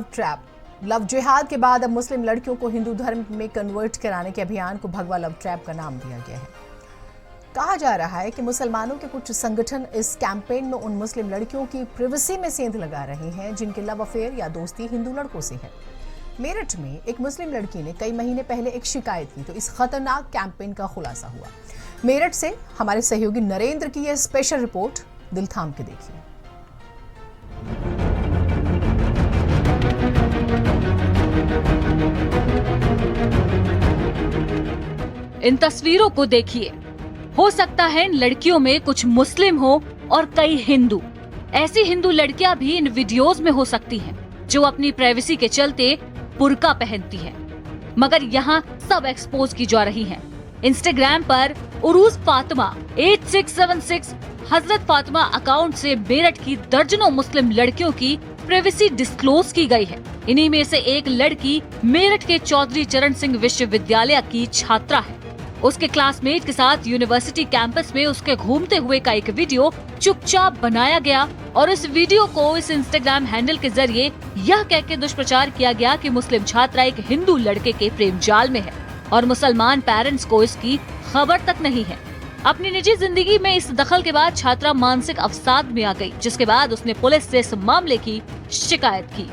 Trap love जिहाद के बाद अब मुस्लिम लड़कियों को हिंदू धर्म में कन्वर्ट कराने के अभियान को भगवा लव ट्रैप का नाम दिया गया है। कहा जा रहा है कि मुसलमानों के कुछ संगठन इस कैंपेन में उन मुस्लिम लड़कियों की प्रिवेसी में सेंध लगा रहे हैं जिनके लव अफेयर या दोस्ती हिंदू लड़कों से है। मेरठ में एक मुस्लिम लड़की ने कई महीने पहले एक शिकायत की तो इस खतरनाक कैंपेन का खुलासा हुआ। मेरठ से हमारे सहयोगी नरेंद्र की यह स्पेशल रिपोर्ट, दिल थाम के देखिए। इन तस्वीरों को देखिए। हो सकता है इन लड़कियों में कुछ मुस्लिम हो और कई हिंदू। ऐसी हिंदू लड़कियां भी इन वीडियोस में हो सकती हैं, जो अपनी प्राइवेसी के चलते बुर्का पहनती हैं। मगर यहाँ सब एक्सपोज की जा रही हैं। इंस्टाग्राम पर उरूस फातिमा 8676 हजरत फातिमा अकाउंट से मेरठ की दर्जनों मुस्लिम लड़कियों की प्राइवेसी डिस्क्लोज की गई है। इन्हीं में से एक लड़की मेरठ के चौधरी चरण सिंह विश्वविद्यालय की छात्रा है। उसके क्लासमेट के साथ यूनिवर्सिटी कैंपस में उसके घूमते हुए का एक वीडियो चुपचाप बनाया गया और इस वीडियो को इस इंस्टाग्राम हैंडल के जरिए यह कह के दुष्प्रचार किया गया कि मुस्लिम छात्रा एक हिंदू लड़के के प्रेम जाल में है और मुसलमान पेरेंट्स को इसकी खबर तक नहीं है। अपनी निजी जिंदगी में इस दखल के बाद छात्रा मानसिक अवसाद में आ गई, जिसके बाद उसने पुलिस से इस मामले की शिकायत की।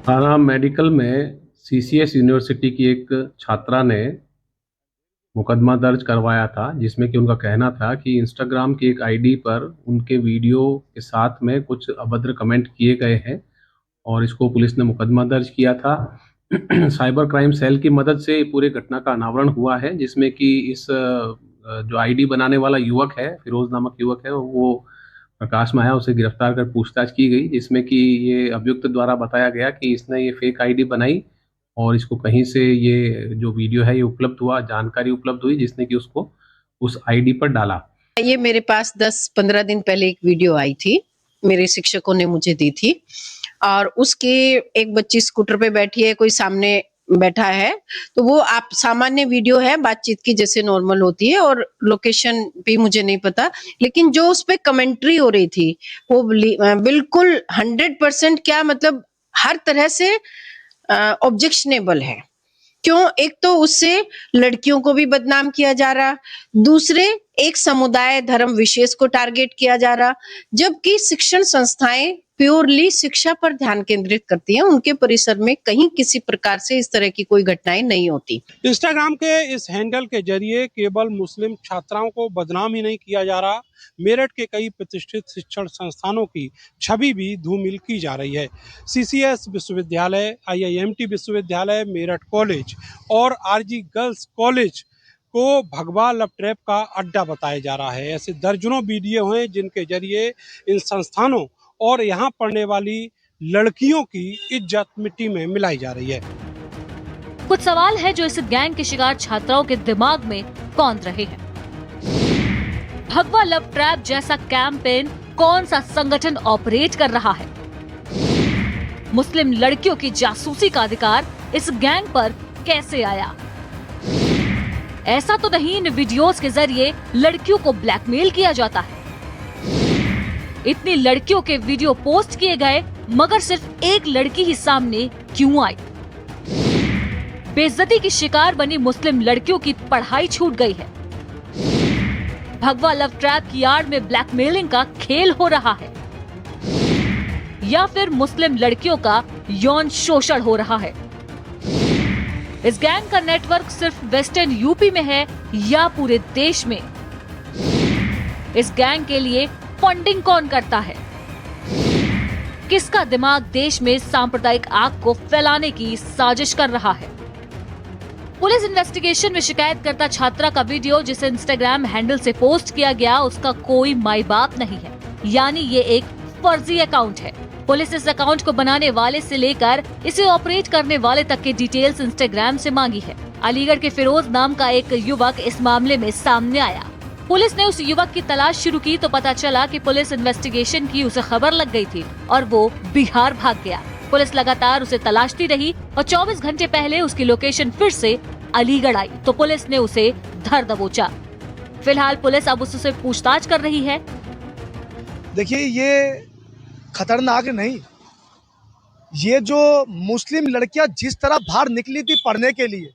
थाना मेडिकल में सीसीएस यूनिवर्सिटी की एक छात्रा ने मुकदमा दर्ज करवाया था, जिसमें कि उनका कहना था कि इंस्टाग्राम की एक आईडी पर उनके वीडियो के साथ में कुछ अभद्र कमेंट किए गए हैं और इसको पुलिस ने मुकदमा दर्ज किया था। साइबर क्राइम सेल की मदद से पूरे घटना का अनावरण हुआ है, जिसमें कि इस जो आईडी बनाने वाला युवक है, फिरोज नामक युवक है, वो प्रकाश में आया, उसे गिरफ्तार कर पूछताछ की गई, जिसमें कि ये अभियुक्त द्वारा बताया गया कि इसने ये फेक आईडी बनाई और इसको कहीं से ये जो वीडियो है ये उपलब्ध हुआ, जानकारी उपलब्ध हुई, जिसने कि उसको उस आईडी पर डाला। ये मेरे पास 10-15 दिन पहले एक वीडियो आई थी, मेरे शिक्षकों ने मुझे दी थी और उसके एक बच्ची स्कूटर पे बैठी है, कोई सामने बैठा है, तो वो आप सामान्य वीडियो है, बातचीत की जैसे नॉर्मल होती है और लोकेशन भी मुझे नहीं पता, लेकिन जो उस पे कमेंट्री हो रही थी वो बिल्कुल 100% क्या मतलब हर तरह से ऑब्जेक्शनेबल है। क्यों? एक तो उससे लड़कियों को भी बदनाम किया जा रहा, दूसरे एक समुदाय धर्म विशेष को टारगेट किया जा रहा, जबकि शिक्षण संस्थाएं प्योरली शिक्षा पर ध्यान केंद्रित करती हैं, उनके परिसर में कहीं किसी प्रकार से इस तरह की कोई घटनाएं नहीं होती। इंस्टाग्राम के इस हैंडल के जरिए केवल मुस्लिम छात्राओं को बदनाम ही नहीं किया जा रहा, मेरठ के कई प्रतिष्ठित शिक्षण संस्थानों की छवि भी धूमिल की जा रही है। सीसीएस विश्वविद्यालय, IIMT विश्वविद्यालय, मेरठ कॉलेज और RG गर्ल्स कॉलेज को भगवा लव ट्रैप का अड्डा बताया जा रहा है। ऐसे दर्जनों वीडियो हैं जिनके जरिए इन संस्थानों और यहाँ पढ़ने वाली लड़कियों की इज्जत मिट्टी में मिलाई जा रही है। कुछ सवाल है जो इस गैंग के शिकार छात्राओं के दिमाग में कौंध रहे हैं। भगवा लव ट्रैप जैसा कैंपेन कौन सा संगठन ऑपरेट कर रहा है? मुस्लिम लड़कियों की जासूसी का अधिकार इस गैंग पर कैसे आया? ऐसा तो नहीं इन वीडियोस के जरिए लड़कियों को ब्लैकमेल किया जाता है। इतनी लड़कियों के वीडियो पोस्ट किए गए मगर सिर्फ एक लड़की ही सामने क्यों आई? बेइज्जती की शिकार बनी मुस्लिम लड़कियों की पढ़ाई छूट गई है। भगवा लव ट्रैप की आड़ में ब्लैकमेलिंग का खेल हो रहा है या फिर मुस्लिम लड़कियों का यौन शोषण हो रहा है? इस गैंग का नेटवर्क सिर्फ वेस्टर्न यूपी में है या पूरे देश में? इस गैंग के लिए फंडिंग कौन करता है? किसका दिमाग देश में सांप्रदायिक आग को फैलाने की साजिश कर रहा है? पुलिस इन्वेस्टिगेशन में शिकायतकर्ता छात्रा का वीडियो जिसे इंस्टाग्राम हैंडल से पोस्ट किया गया उसका कोई माई बाप नहीं है, यानी ये एक फर्जी अकाउंट है। पुलिस इस अकाउंट को बनाने वाले से लेकर इसे ऑपरेट करने वाले तक के डिटेल्स इंस्टाग्राम से मांगी है। अलीगढ़ के फिरोज नाम का एक युवक इस मामले में सामने आया। पुलिस ने उस युवक की तलाश शुरू की तो पता चला कि पुलिस इन्वेस्टिगेशन की उसे खबर लग गई थी और वो बिहार भाग गया। पुलिस लगातार उसे तलाशती रही और 24 घंटे पहले उसकी लोकेशन फिर से अलीगढ़ आई तो पुलिस ने उसे धर दबोचा। फिलहाल पुलिस अब उससे पूछताछ कर रही है। देखिए, ये खतरनाक नहीं, ये जो मुस्लिम लड़कियां जिस तरह बाहर निकली थी पढ़ने के लिए,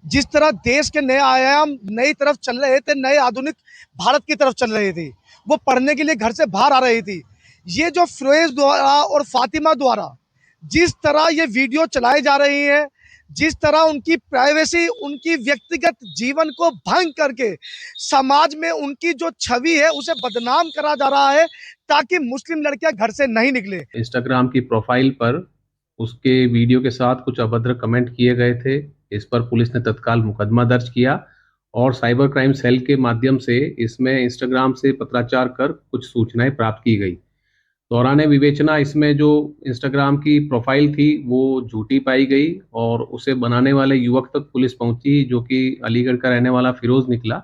जिस तरह देश के नए आयाम नई तरफ चल रहे थे, नए आधुनिक भारत की तरफ चल रही थी, वो पढ़ने के लिए घर से बाहर आ रही थी। ये जो फिरोज द्वारा और फातिमा द्वारा जिस तरह ये वीडियो चलाई जा रही है, जिस तरह उनकी प्राइवेसी, उनकी व्यक्तिगत जीवन को भंग करके समाज में उनकी जो छवि है उसे बदनाम करा जा रहा है, ताकि मुस्लिम लड़कियां घर से नहीं निकले। इंस्टाग्राम की प्रोफाइल पर उसके वीडियो के साथ कुछ अभद्र कमेंट किए गए थे। इस पर पुलिस ने तत्काल मुकदमा दर्ज किया और साइबर क्राइम सेल के माध्यम से इसमें इंस्टाग्राम से पत्राचार कर कुछ सूचनाएं प्राप्त की गई। दौरान विवेचना इसमें जो इंस्टाग्राम की प्रोफाइल थी वो झूठी पाई गई और उसे बनाने वाले युवक तक पुलिस पहुंची, जो कि अलीगढ़ का रहने वाला फिरोज निकला।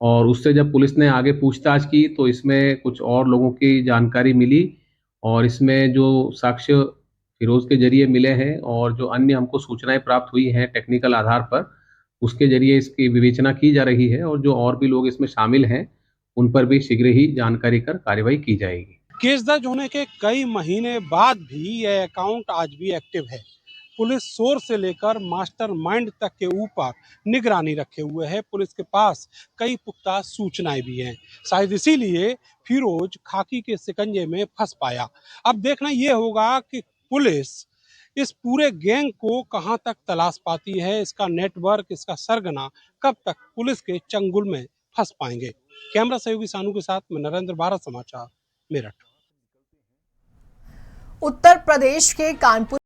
और उससे जब पुलिस ने आगे पूछताछ की तो इसमें कुछ और लोगों की जानकारी मिली और इसमें जो साक्ष्य फिरोज के जरिए मिले हैं और जो अन्य हमको सूचनाएं प्राप्त हुई हैं टेक्निकल आधार पर, उसके जरिए इसकी विवेचना की जा रही है और जो और भी लोग इसमें शामिल हैं उन पर भी शीघ्र ही जानकारी कर कार्रवाई की जाएगी। केस दर्ज होने के कई महीने बाद भी यह अकाउंट आज भी एक्टिव है। पुलिस सोर्स से लेकर मास्टरमाइंड तक के ऊपर निगरानी रखे हुए है। पुलिस के पास कई पुख्ता सूचनाएं भी हैं। शायद इसीलिए फिरोज खाकी के शिकंजे में फंस पाया। अब देखना यह होगा कि पुलिस इस पूरे गैंग को कहां तक तलाश पाती है, इसका नेटवर्क, इसका सरगना कब तक पुलिस के चंगुल में फंस पाएंगे। कैमरा सहयोगी सानू के साथ मैं नरेंद्र, भारत समाचार, मेरठ। उत्तर प्रदेश के कानपुर